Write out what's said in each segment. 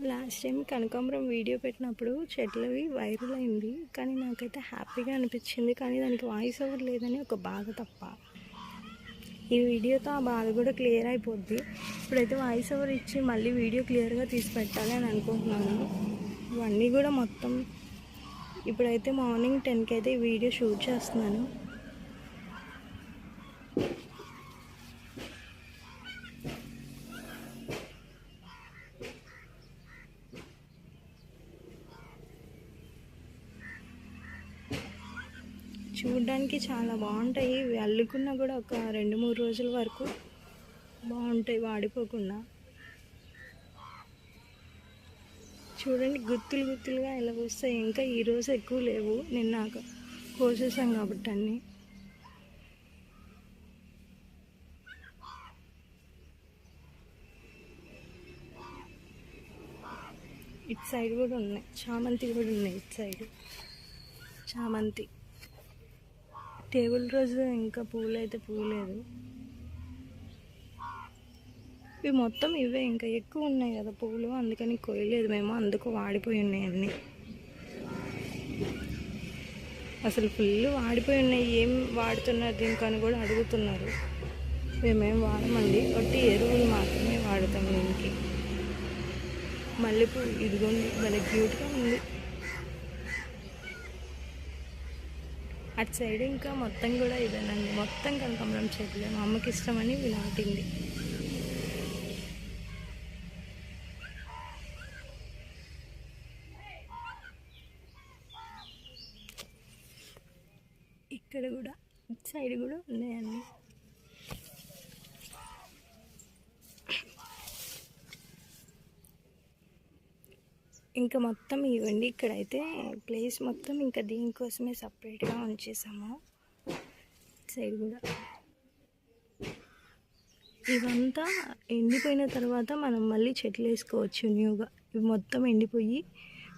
Last time కనకాంబరం video పెట్టినప్పుడు చెట్లవి viral అయింది, కానీ నాకైతే హ్యాపీగా అనిపించింది. కానీ దానికి వాయిస్ ఓవర్ లేదని ఒక బాధ తప్ప. ఈ వీడియోతో ఆ బాధ కూడా క్లియర్ అయిపోద్ది. ఇప్పుడైతే వాయిస్ ఓవర్ ఇచ్చి మళ్ళీ వీడియో క్లియర్గా తీసి పెట్టాలి అని అనుకుంటున్నాను. ఇవన్నీ కూడా మొత్తం ఇప్పుడైతే మార్నింగ్ 10కి అయితే ఈ వీడియో షూట్ చేస్తున్నాను. చూడడానికి చాలా బాగుంటాయి. అల్లుకున్నా కూడా ఒక 2-3 రోజుల వరకు బాగుంటాయి వాడిపోకుండా. చూడండి గుత్తులు గుత్తులుగా ఇలా వస్తాయి. ఇంకా ఈరోజు ఎక్కువ లేవు, నిన్న కోసేసాం కాబట్టి అన్నీ. ఇటు సైడ్ కూడా ఉన్నాయి, చామంతి కూడా ఉన్నాయి. ఇటు సైడ్ చామంతి, టేబుల్ రోజు ఇంకా పూలు అయితే పూలేదు. ఇవి మొత్తం ఇవే, ఇంకా ఎక్కువ ఉన్నాయి కదా పూలు, అందుకని కొయ్యలేదు మేము, అందుకు వాడిపోయి ఉన్నాయి అన్నీ. అసలు ఫుల్ వాడిపోయి ఉన్నాయి. ఏం వాడుతున్నారు దీనికని కూడా అడుగుతున్నారు. మేమేం వాడమండి, ఒట్టి ఎరువులు మాత్రమే వాడతాం దీనికి. మల్లెపూ ఇదిగోండి, భలే క్యూట్గా ఉంది. అటు సైడ్ ఇంకా మొత్తం కూడా ఇదేనండి, మొత్తం కనకాంబరం చెట్లే. మా అమ్మకి ఇష్టమని నాటింది. ఇక్కడ కూడా ఇటు సైడ్ కూడా ఉన్నాయండి. ఇంకా మొత్తం ఇవ్వండి, ఇక్కడైతే ప్లేస్ మొత్తం ఇంకా దీనికోసమే సపరేట్గా ఉంచేసాము. సైడ్ కూడా ఇవంతా ఎండిపోయిన తర్వాత మనం మళ్ళీ చెట్లు వేసుకోవచ్చు న్యూగా. ఇవి మొత్తం ఎండిపోయి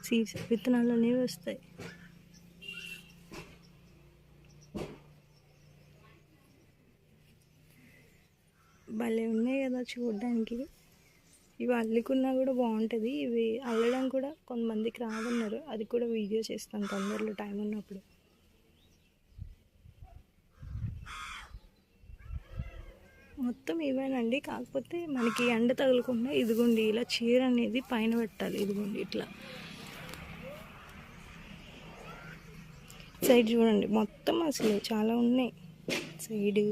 సీడ్స్ విత్తనాలు అనేవి వస్తాయి. భలే ఉన్నాయి కదా చూడడానికి. ఇవి అల్లుకున్నా కూడా బాగుంటుంది. ఇవి అల్లడం కూడా కొంతమందికి రాదన్నారు, అది కూడా వీడియో చేస్తాను తొందరలో టైం ఉన్నప్పుడు. మొత్తం ఇవేనండి, కాకపోతే మనకి ఎండ తగలకుండా ఇదిగోండి ఇలా చీర అనేది పైన పెట్టాలి. ఇదిగోండి ఇట్లా సైడ్ చూడండి, మొత్తం అసలు చాలా ఉన్నాయి సైడ్.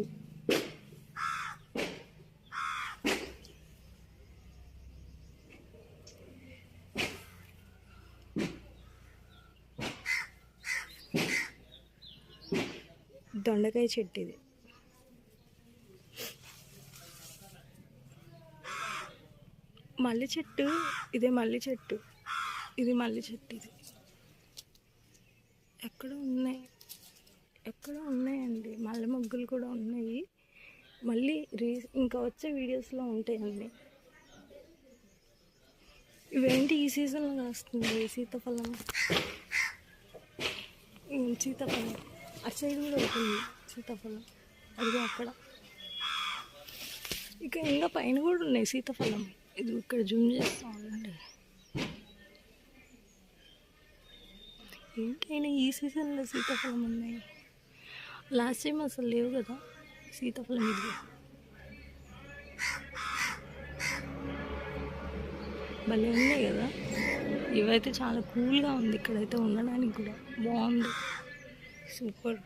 దొండకాయ చెట్టు ఇది. మల్లె చెట్టు ఇదే, మల్లె చెట్టు ఇది, మల్లె చెట్టు ఇది. ఎక్కడో ఉన్నాయండి, మల్లె మొగ్గలు కూడా ఉన్నాయి. మళ్ళీ ఇంకా వచ్చే వీడియోస్లో ఉంటాయండి. ఇవేంటి ఈ సీజన్లో వస్తుంది సీతాఫలం. సీతాఫలం అటు సైడ్ కూడా ఉంటుంది సీతాఫలం, అదిగో అక్కడ. ఇక ఇంకా పైన కూడా ఉన్నాయి సీతాఫలం. ఇది ఇక్కడ జూమ్ చేస్తా ఉండండి. ఏంటైనా ఈ సీజన్లో సీతాఫలం ఉన్నాయి, లాస్ట్ టైం అసలు లేవు కదా సీతాఫలం. ఇది భలే ఉన్నాయి కదా. ఇవైతే చాలా కూల్గా ఉంది, ఇక్కడైతే ఉండడానికి కూడా బాగుంది, సూపర్.